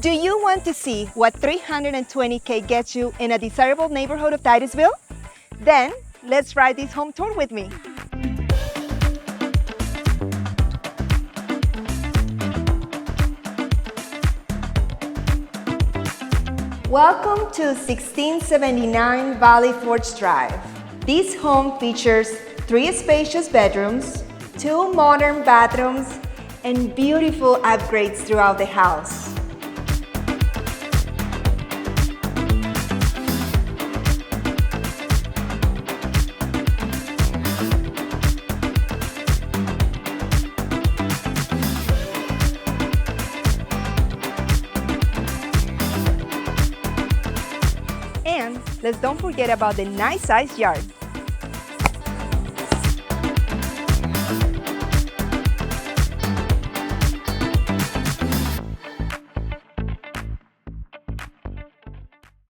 Do you want to see what $320K gets you in a desirable neighborhood of Titusville? Then let's ride this home tour with me. Welcome to 1679 Valley Forge Drive. This home features 3 spacious bedrooms, 2 modern bathrooms, and beautiful upgrades throughout the house. And let's don't forget about the nice sized yard.